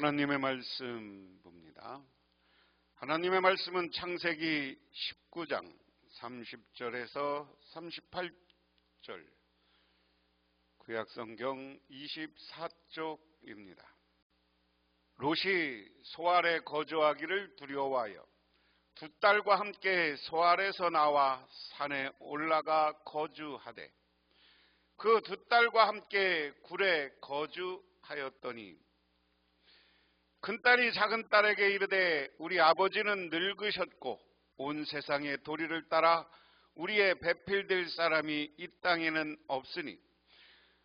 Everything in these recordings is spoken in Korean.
하나님의 말씀 봅니다. 하나님의 말씀은 창세기 19장 30절에서 38절, 구약성경 24쪽입니다. 롯이 소알에 거주하기를 두려워하여 두 딸과 함께 소알에서 나와 산에 올라가 거주하되 그 두 딸과 함께 굴에 거주하였더니 큰딸이 작은딸에게 이르되 우리 아버지는 늙으셨고 온 세상의 도리를 따라 우리의 배필될 사람이 이 땅에는 없으니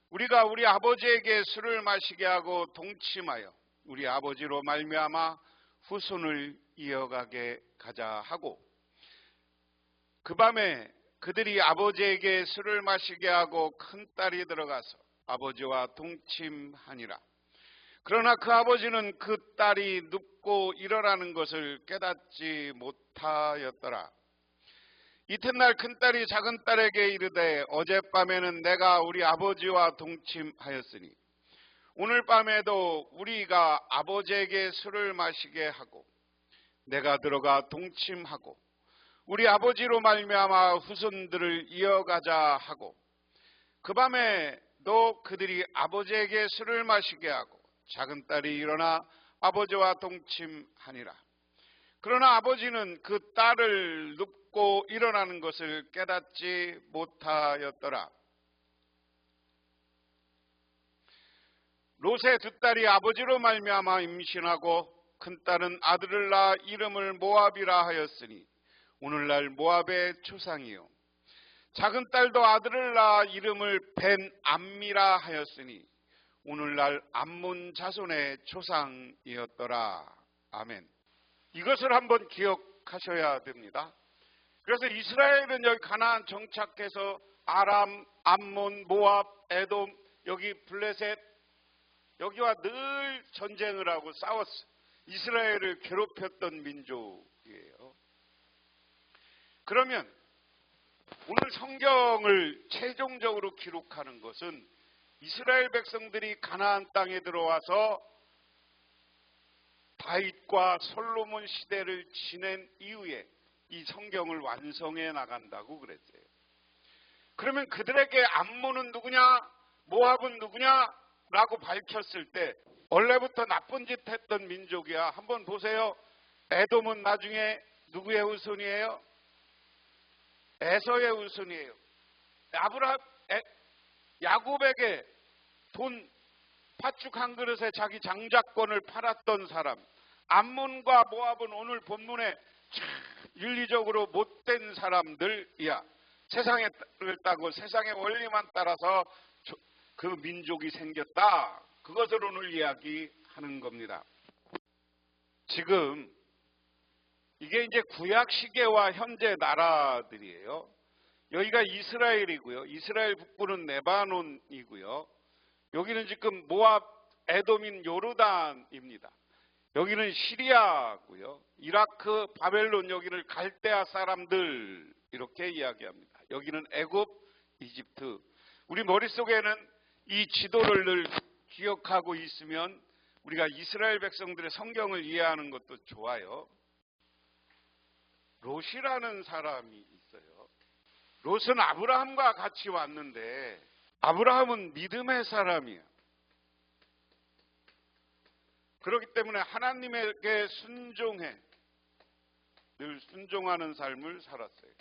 우리가 우리 아버지에게 술을 마시게 하고 동침하여 우리 아버지로 말미암아 후손을 이어가게 가자 하고, 그 밤에 그들이 아버지에게 술을 마시게 하고 큰딸이 들어가서 아버지와 동침하니라. 그러나 그 아버지는 그 딸이 눕고 일어나는 것을 깨닫지 못하였더라. 이튿날 큰딸이 작은딸에게 이르되 어젯밤에는 내가 우리 아버지와 동침하였으니 오늘 밤에도 우리가 아버지에게 술을 마시게 하고 내가 들어가 동침하고 우리 아버지로 말미암아 후손들을 이어가자 하고, 그 밤에도 그들이 아버지에게 술을 마시게 하고 작은딸이 일어나 아버지와 동침하니라. 그러나 아버지는 그 딸을 눕고 일어나는 것을 깨닫지 못하였더라. 롯의 두 딸이 아버지로 말미암아 임신하고 큰딸은 아들을 낳아 이름을 모압이라 하였으니 오늘날 모압의 조상이요, 작은딸도 아들을 낳아 이름을 벤암미라 하였으니 오늘날 암몬 자손의 조상이었더라. 아멘. 이것을 한번 기억하셔야 됩니다. 그래서 이스라엘은 여기 가나안 정착해서 아람, 암몬, 모압, 에돔, 여기 블레셋, 여기와 늘 전쟁을 하고 싸웠어요. 이스라엘을 괴롭혔던 민족이에요. 그러면 오늘 성경을 최종적으로 기록하는 것은 이스라엘 백성들이 가나안 땅에 들어와서 다윗과 솔로몬 시대를 지낸 이후에 이 성경을 완성해 나간다고 그랬어요. 그러면 그들에게 암몬은 누구냐, 모압은 누구냐 라고 밝혔을 때 원래부터 나쁜 짓 했던 민족이야. 한번 보세요. 에돔은 나중에 누구의 후손이에요? 에서의 후손이에요. 야곱에게 돈 팥죽 한 그릇에 자기 장자권을 팔았던 사람. 암몬과 모압은 오늘 본문에 윤리적으로 못된 사람들이야. 세상을 따고 세상의 원리만 따라서 그 민족이 생겼다. 그것을 오늘 이야기하는 겁니다. 지금 이게 이제 구약 시계와 현재 나라들이에요. 여기가 이스라엘이고요. 이스라엘 북부는 레바논이고요. 여기는 지금 모압, 에돔인 요르단입니다. 여기는 시리아고요. 이라크, 바벨론, 여기를 갈대아 사람들 이렇게 이야기합니다. 여기는 애굽, 이집트. 우리 머릿속에는 이 지도를 늘 기억하고 있으면 우리가 이스라엘 백성들의 성경을 이해하는 것도 좋아요. 롯이라는 사람이 있어요. 롯은 아브라함과 같이 왔는데 아브라함은 믿음의 사람이에요. 그렇기 때문에 하나님에게 순종해 늘 순종하는 삶을 살았어요.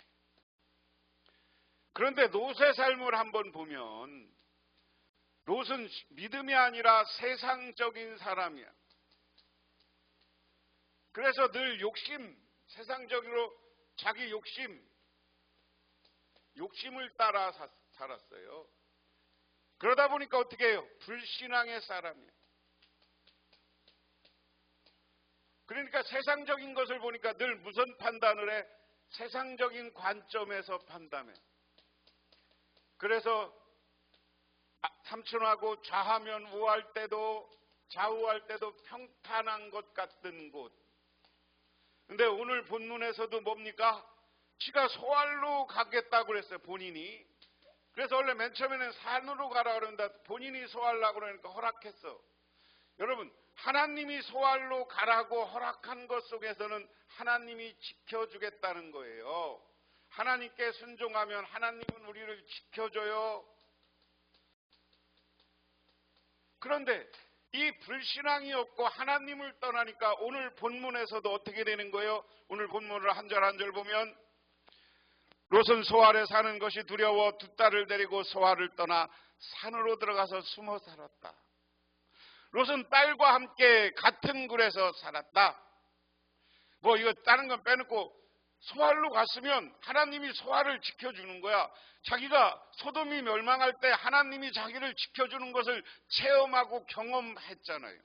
그런데 롯의 삶을 한번 보면 롯은 믿음이 아니라 세상적인 사람이야. 그래서 늘 세상적으로 자기 욕심을 따라 살았어요. 그러다 보니까 어떻게 해요? 불신앙의 사람이에요. 그러니까 세상적인 것을 보니까 늘 무슨 판단을 해? 세상적인 관점에서 판단해. 그래서 삼촌하고 좌하면 우할 때도 좌우할 때도 평탄한 것 같은 곳. 근데 오늘 본문에서도 뭡니까? 지가 소알로 가겠다고 그랬어요, 본인이. 그래서 원래 맨 처음에는 산으로 가라 그러는데 본인이 소알라고 그러니까 허락했어. 여러분, 하나님이 소알로 가라고 허락한 것 속에서는 하나님이 지켜주겠다는 거예요. 하나님께 순종하면 하나님은 우리를 지켜줘요. 그런데 이 불신앙이 없고 하나님을 떠나니까 오늘 본문에서도 어떻게 되는 거예요? 오늘 본문을 한 절 한 절 보면 롯은 소알에 사는 것이 두려워 두 딸을 데리고 소알을 떠나 산으로 들어가서 숨어 살았다. 롯은 딸과 함께 같은 굴에서 살았다. 뭐 이거 다른 건 빼놓고 소알로 갔으면 하나님이 소알을 지켜주는 거야. 자기가 소돔이 멸망할 때 하나님이 자기를 지켜주는 것을 체험하고 경험했잖아요.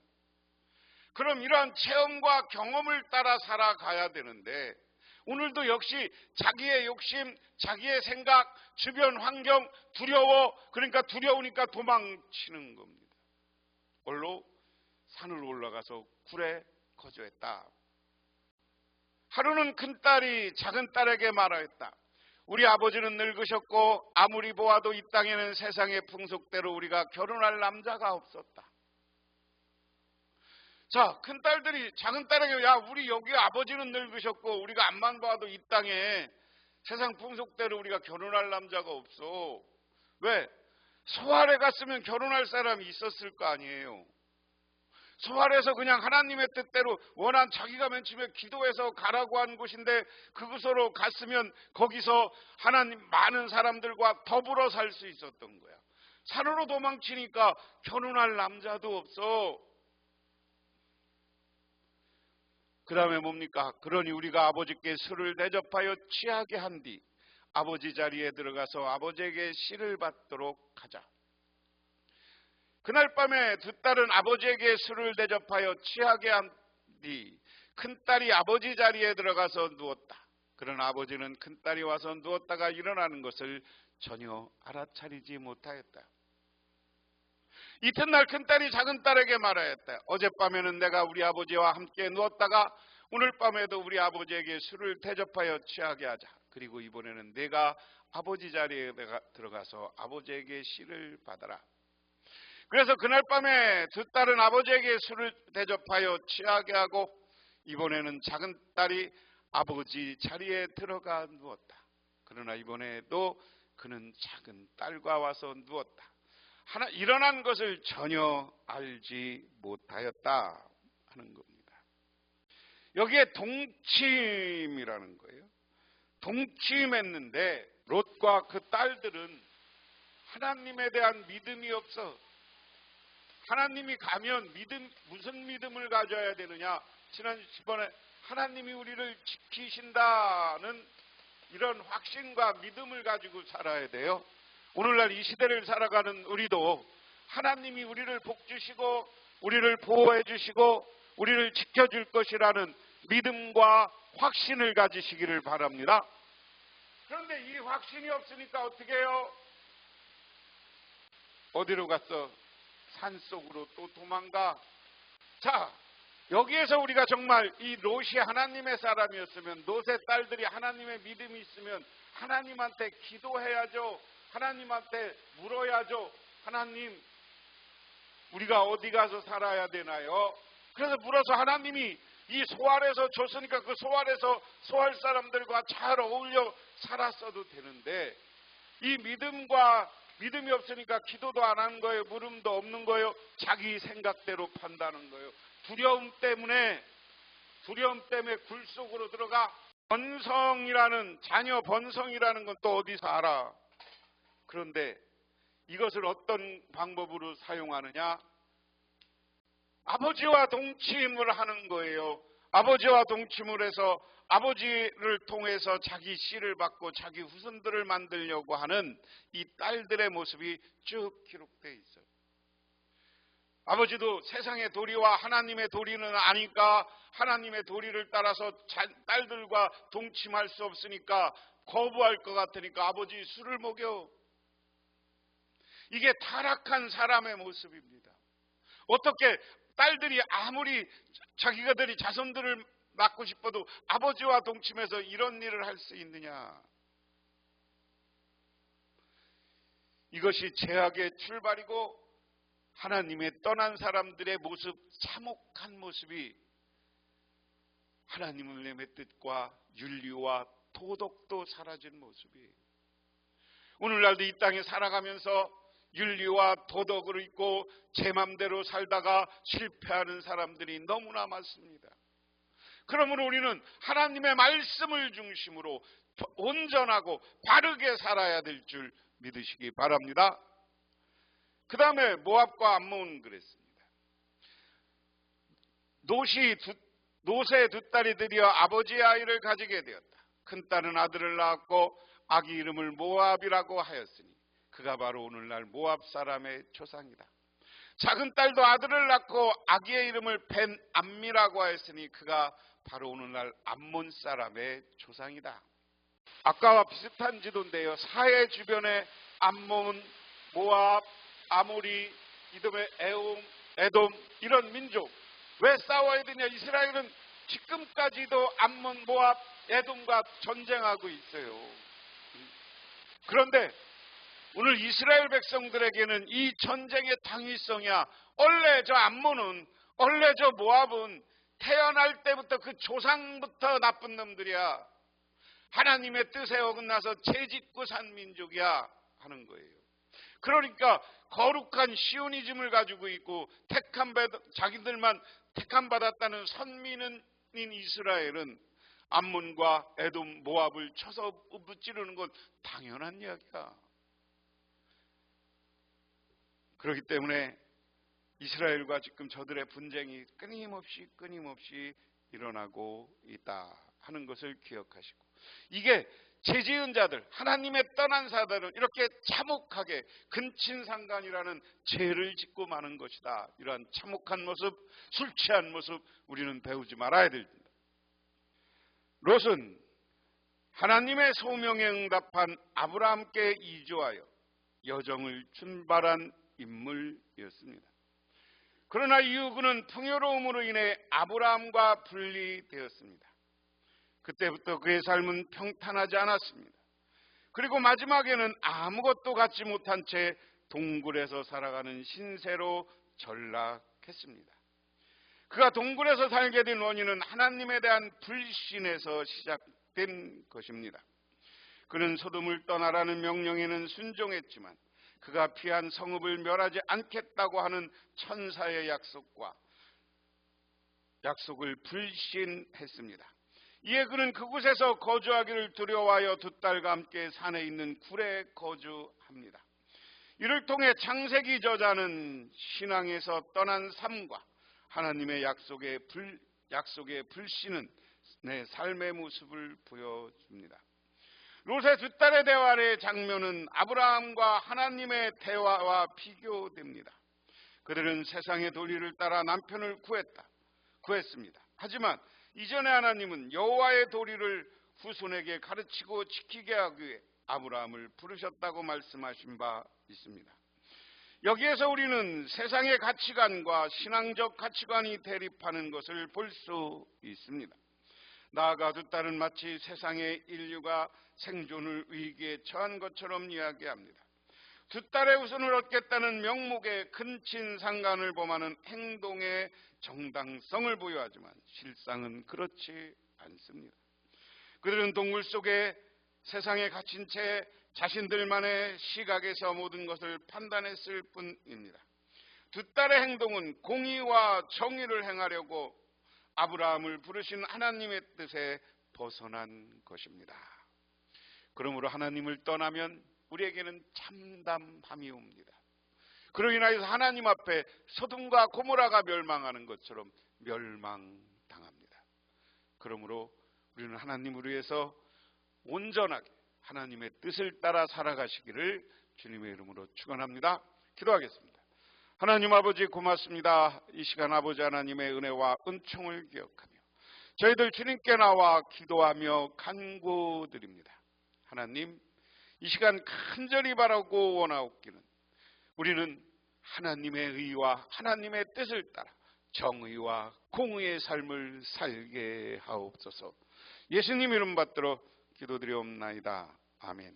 그럼 이러한 체험과 경험을 따라 살아가야 되는데 오늘도 역시 자기의 욕심, 자기의 생각, 주변 환경, 두려워, 그러니까 두려우니까 도망치는 겁니다. 홀로 산을 올라가서 굴에 거주했다. 하루는 큰딸이 작은딸에게 말하였다. 우리 아버지는 늙으셨고 아무리 보아도 이 땅에는 세상의 풍속대로 우리가 결혼할 남자가 없었다. 자, 큰딸들이 작은딸에게 야 우리 여기 아버지는 늙으셨고 우리가 앞만 봐도 이 땅에 세상 풍속대로 우리가 결혼할 남자가 없어. 왜? 소알에 갔으면 결혼할 사람이 있었을 거 아니에요. 소알에서 그냥 하나님의 뜻대로 원한 자기가 맨 처음에 기도해서 가라고 한 곳인데 그곳으로 갔으면 거기서 하나님 많은 사람들과 더불어 살 수 있었던 거야. 산으로 도망치니까 결혼할 남자도 없어. 그 다음에 뭡니까? 그러니 우리가 아버지께 술을 대접하여 취하게 한 뒤 아버지 자리에 들어가서 아버지에게 씨를 받도록 하자. 그날 밤에 두 딸은 아버지에게 술을 대접하여 취하게 한 뒤 큰딸이 아버지 자리에 들어가서 누웠다. 그러나 아버지는 큰딸이 와서 누웠다가 일어나는 것을 전혀 알아차리지 못하였다. 이튿날 큰딸이 작은딸에게 말하였다. 어젯밤에는 내가 우리 아버지와 함께 누웠다가 오늘 밤에도 우리 아버지에게 술을 대접하여 취하게 하자. 그리고 이번에는 내가 아버지 자리에 들어가서 아버지에게 씨를 받아라. 그래서 그날 밤에 두 딸은 아버지에게 술을 대접하여 취하게 하고 이번에는 작은딸이 아버지 자리에 들어가 누웠다. 그러나 이번에도 그는 작은딸과 와서 누웠다. 일어난 것을 전혀 알지 못하였다 하는 겁니다. 여기에 동침이라는 거예요. 동침했는데 롯과 그 딸들은 하나님에 대한 믿음이 없어. 하나님이 가면 무슨 믿음을 가져야 되느냐? 지난번에 하나님이 우리를 지키신다는 이런 확신과 믿음을 가지고 살아야 돼요. 오늘날 이 시대를 살아가는 우리도 하나님이 우리를 복주시고 우리를 보호해 주시고 우리를 지켜줄 것이라는 믿음과 확신을 가지시기를 바랍니다. 그런데 이 확신이 없으니까 어떻게 해요? 어디로 갔어? 산속으로 또 도망가. 자, 여기에서 우리가 정말 이 롯이 하나님의 사람이었으면 롯의 딸들이 하나님의 믿음이 있으면 하나님한테 기도해야죠. 하나님한테 물어야죠. 하나님, 우리가 어디 가서 살아야 되나요? 그래서 물어서 하나님이 이 소알에서 줬으니까 그 소알에서 소알 사람들과 잘 어울려 살았어도 되는데 이 믿음이 없으니까 기도도 안 하는 거예요. 물음도 없는 거예요. 자기 생각대로 판다는 거예요. 두려움 때문에 굴 속으로 들어가 자녀 번성이라는 건 또 어디서 알아? 그런데 이것을 어떤 방법으로 사용하느냐? 아버지와 동침을 하는 거예요. 아버지와 동침을 해서 아버지를 통해서 자기 씨를 받고 자기 후손들을 만들려고 하는 이 딸들의 모습이 쭉 기록되어 있어요. 아버지도 세상의 도리와 하나님의 도리는 아니까 하나님의 도리를 따라서 딸들과 동침할 수 없으니까 거부할 것 같으니까 아버지 술을 먹여. 이게 타락한 사람의 모습입니다. 어떻게 딸들이 아무리 자기가들이 자손들을 낳고 싶어도 아버지와 동침해서 이런 일을 할 수 있느냐? 이것이 죄악의 출발이고 하나님의 떠난 사람들의 모습, 참혹한 모습이 하나님의 뜻과 윤리와 도덕도 사라진 모습이에요. 오늘날도 이 땅에 살아가면서 윤리와 도덕을 잊고 제 맘대로 살다가 실패하는 사람들이 너무나 많습니다. 그러므로 우리는 하나님의 말씀을 중심으로 온전하고 바르게 살아야 될 줄 믿으시기 바랍니다. 그 다음에 모압과 암몬 그랬습니다. 롯의 두 딸이 드디어 아버지의 아이를 가지게 되었다. 큰 딸은 아들을 낳았고 아기 이름을 모압이라고 하였으니 그가 바로 오늘날 모압 사람의 조상이다. 작은 딸도 아들을 낳고 아기의 이름을 벤 암미라고 하였으니 그가 바로 오늘날 암몬 사람의 조상이다. 아까와 비슷한 지도인데요. 사해 주변에 암몬, 모압, 아모리, 이듬해 에돔 이런 민족. 왜 싸워야 되냐? 이스라엘은 지금까지도 암몬, 모압, 에돔과 전쟁하고 있어요. 그런데 오늘 이스라엘 백성들에게는 이 전쟁의 당위성이야. 원래 저 암몬은, 원래 저 모압은 태어날 때부터 그 조상부터 나쁜 놈들이야. 하나님의 뜻에 어긋나서 채짓고 산 민족이야 하는 거예요. 그러니까 거룩한 시오니즘을 가지고 있고 자기들만 택함받았다는 선민인 이스라엘은 암몬과 에돔, 모압을 쳐서 무찌르는 건 당연한 이야기야. 그렇기 때문에 이스라엘과 지금 저들의 분쟁이 끊임없이 일어나고 있다 하는 것을 기억하시고, 이게 죄지은 자들, 하나님의 떠난 자들은 이렇게 참혹하게 근친상간이라는 죄를 짓고 마는 것이다. 이러한 참혹한 모습, 술 취한 모습 우리는 배우지 말아야 됩니다. 롯은 하나님의 소명에 응답한 아브라함께 이조하여 여정을 출발한 인물이었습니다. 그러나 이후 그는 풍요로움으로 인해 아브라함과 분리되었습니다. 그때부터 그의 삶은 평탄하지 않았습니다. 그리고 마지막에는 아무것도 갖지 못한 채 동굴에서 살아가는 신세로 전락했습니다. 그가 동굴에서 살게 된 원인은 하나님에 대한 불신에서 시작된 것입니다. 그는 소돔을 떠나라는 명령에는 순종했지만 그가 피한 성읍을 멸하지 않겠다고 하는 천사의 약속을 불신했습니다. 이에 그는 그곳에서 거주하기를 두려워하여 두 딸과 함께 산에 있는 굴에 거주합니다. 이를 통해 창세기 저자는 신앙에서 떠난 삶과 하나님의 약속의 불신은 내 삶의 모습을 보여줍니다. 롯의 두 딸의 대화의 장면은 아브라함과 하나님의 대화와 비교됩니다. 그들은 세상의 도리를 따라 남편을 구했습니다. 하지만 이전에 하나님은 여호와의 도리를 후손에게 가르치고 지키게 하기 위해 아브라함을 부르셨다고 말씀하신 바 있습니다. 여기에서 우리는 세상의 가치관과 신앙적 가치관이 대립하는 것을 볼 수 있습니다. 나아가 두 딸은 마치 세상의 인류가 생존을 위기에 처한 것처럼 이야기합니다. 두 딸의 우선을 얻겠다는 명목의 근친상간을 범하는 행동의 정당성을 부여하지만 실상은 그렇지 않습니다. 그들은 동굴 속에 세상에 갇힌 채 자신들만의 시각에서 모든 것을 판단했을 뿐입니다. 두 딸의 행동은 공의와 정의를 행하려고 아브라함을 부르신 하나님의 뜻에 벗어난 것입니다. 그러므로 하나님을 떠나면 우리에게는 참담함이 옵니다. 그로 인하여서 하나님 앞에 소돔과 고모라가 멸망하는 것처럼 멸망당합니다. 그러므로 우리는 하나님을 위해서 온전하게 하나님의 뜻을 따라 살아가시기를 주님의 이름으로 축원합니다. 기도하겠습니다. 하나님 아버지 고맙습니다. 이 시간 아버지 하나님의 은혜와 은총을 기억하며 저희들 주님께 나와 기도하며 간구드립니다. 하나님, 이 시간 간절히 바라고 원하옵기는 우리는 하나님의 의와 하나님의 뜻을 따라 정의와 공의의 삶을 살게 하옵소서. 예수님 이름 받들어 기도드리옵나이다. 아멘.